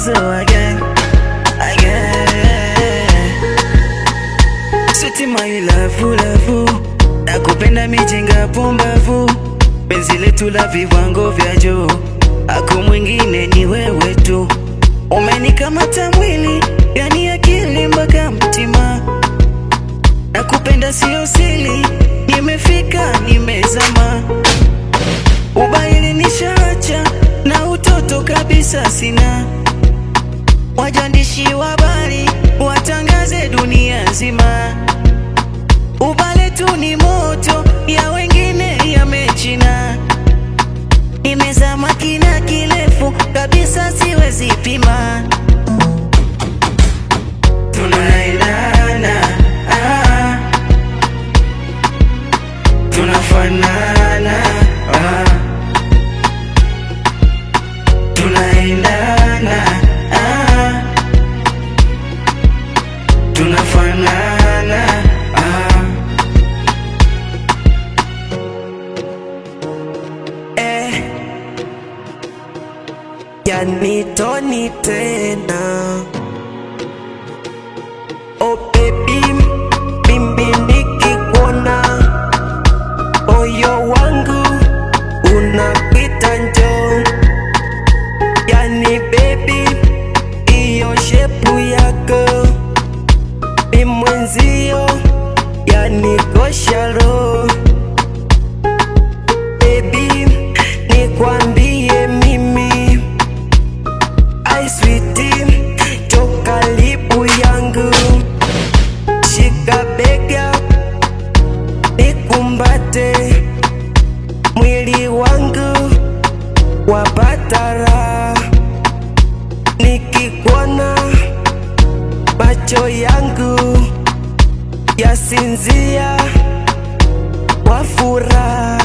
tatizo again. Sweet my love, nakupenda mijinga pumbavu, penzi letu la viwango vya juu, aku mwingine ni wewe tu. Umenikamata mwili, yani akili mpaka mtima, nakupenda sio siri, nimefika nimezama. Ubaili nishaacha na utoto kabisa sina, wajandishi wa habari watangaze dunia nzima. Ubale tu ni moto, ya wengine yamechina, nimezama kina kirefu kabisa siwezi pima. Tunaendana, tunafanana, tunaendana, tunafanana. Yanitoni tena, oh baby, mimi nikikuona moyo wangu unapita njoo. Yani baby, iyo shepu yako ni mwenzio, yani kosharo. Baby, nikwambie mimi, ai sweetie, njoo karibu yangu, shika bega nikumbate, mwili wangu wapata raha, nikikuona macho yangu yasinzia kwa furaha.